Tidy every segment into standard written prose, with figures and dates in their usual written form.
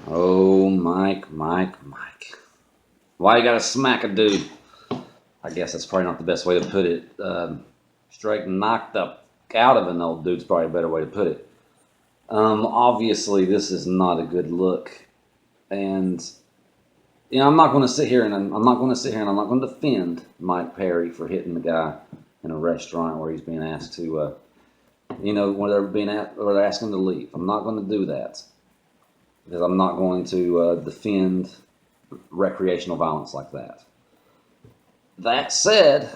Oh, Mike. Why you gotta smack a dude? I guess that's probably not the best way to put it. Straight knocked up out of an old dude's probably a better way to put it. Obviously, this is not a good look, and I'm not going to sit here and I'm not going to sit here and I'm not going to defend Mike Perry for hitting the guy in a restaurant where he's being asked to, when they're or they're asking him to leave. I'm not going to do that because I'm not going to defend recreational violence like that. That said,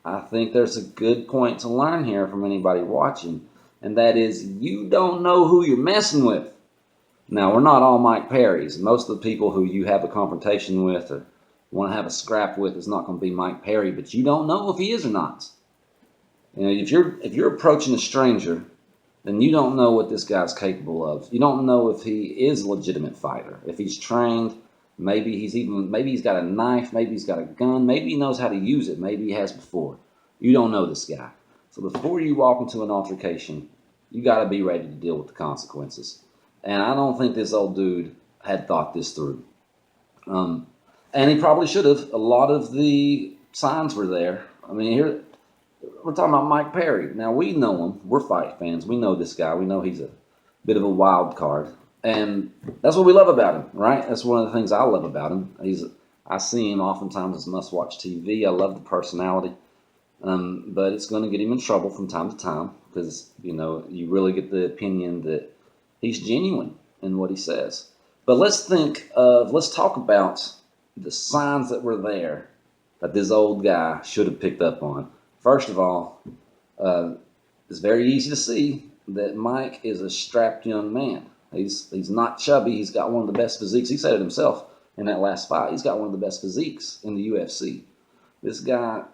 I think there's a good point to learn here from anybody watching, and that is you don't know who you're messing with. Now, we're not all Mike Perrys. Most of the people who you have a confrontation with or want to have a scrap with is not going to be Mike Perry, but you don't know if he is or not. If you're approaching a stranger, then you don't know what this guy's capable of. You don't know if he is a legitimate fighter, if he's trained. Maybe he's got a knife, maybe he's got a gun, maybe he knows how to use it, maybe he has before. You don't know this guy. So before you walk into an altercation, you got to be ready to deal with the consequences. And I don't think this old dude had thought this through. Um, and he probably should have. A lot of the signs were there. I mean, here we're talking about Mike Perry. Now we know him. We're fight fans. We know this guy. We know he's a bit of a wild card, and that's what we love about him, right? That's one of the things I love about him. I see him oftentimes as must-watch TV. I love the personality, but it's going to get him in trouble from time to time because you really get the opinion that he's genuine in what he says. But let's talk about the signs that were there that this old guy should have picked up on. First of all, uh, it's very easy to see that Mike is a strapped young man. He's not chubby. He's got one of the best physiques. He said it himself in that last fight. He's got one of the best physiques in the UFC. This guy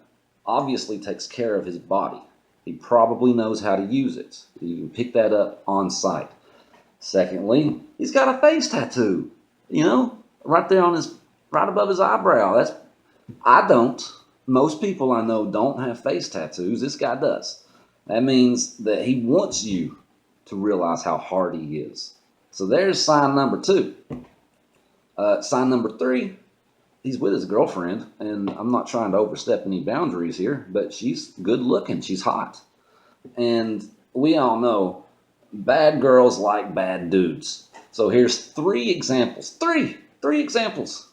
obviously takes care of his body. He probably knows how to use it. You can pick that up on sight. Secondly, he's got a face tattoo. Right there right above his eyebrow. I don't. Most people I know don't have face tattoos. This guy does. That means that he wants you to realize how hard he is. So there's sign number two. Sign number three, he's with his girlfriend, and I'm not trying to overstep any boundaries here, but she's good looking. She's hot. And we all know bad girls like bad dudes. So here's three examples. Three examples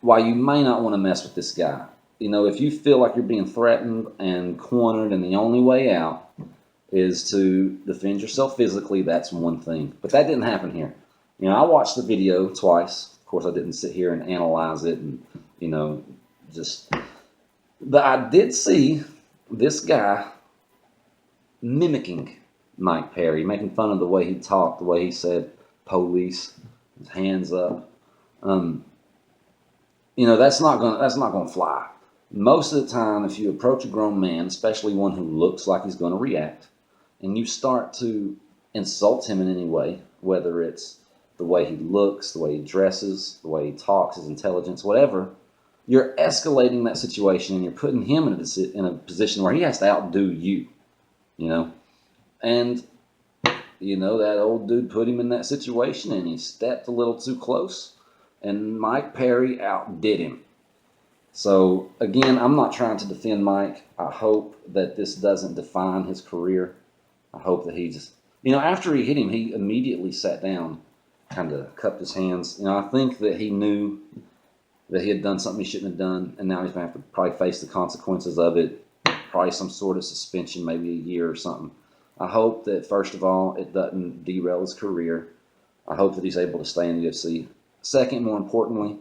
why you may not want to mess with this guy. If you feel like you're being threatened and cornered and the only way out is to defend yourself physically, that's one thing. But that didn't happen here. I watched the video twice. Of course, I didn't sit here and analyze it and, just. But I did see this guy mimicking Mike Perry, making fun of the way he talked, the way he said police, his hands up. That's not gonna fly. Most of the time, if you approach a grown man, especially one who looks like he's going to react, and you start to insult him in any way, whether it's the way he looks, the way he dresses, the way he talks, his intelligence, whatever, you're escalating that situation and you're putting him in a position where he has to outdo you, you know? And, that old dude put him in that situation and he stepped a little too close, and Mike Perry outdid him. So, again, I'm not trying to defend Mike. I hope that this doesn't define his career. I hope that he just, after he hit him, he immediately sat down, kind of cupped his hands. I think that he knew that he had done something he shouldn't have done, and now he's going to have to probably face the consequences of it, probably some sort of suspension, maybe a year or something. I hope that, first of all, it doesn't derail his career. I hope that he's able to stay in the UFC. Second, more importantly,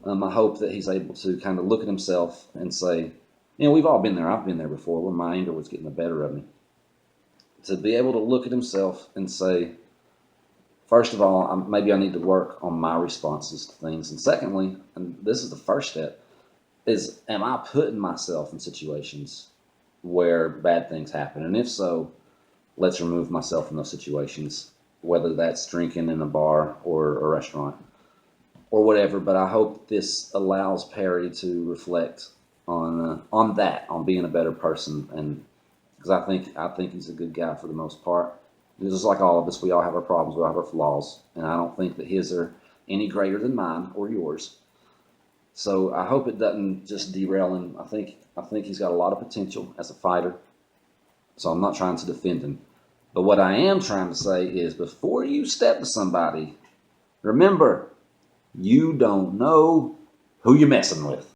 I hope that he's able to kind of look at himself and say, we've all been there. I've been there before when my anger was getting the better of me. To be able to look at himself and say, first of all, maybe I need to work on my responses to things. And secondly, and this is the first step, is am I putting myself in situations where bad things happen? And if so, let's remove myself from those situations, whether that's drinking in a bar or a restaurant or whatever. But I hope this allows Perry to reflect on that, on being a better person, and because I think he's a good guy for the most part. Just like all of us, we all have our problems, we all have our flaws, and I don't think that his are any greater than mine or yours. So I hope it doesn't just derail him. I think he's got a lot of potential as a fighter. So I'm not trying to defend him. But what I am trying to say is before you step to somebody, remember, you don't know who you're messing with.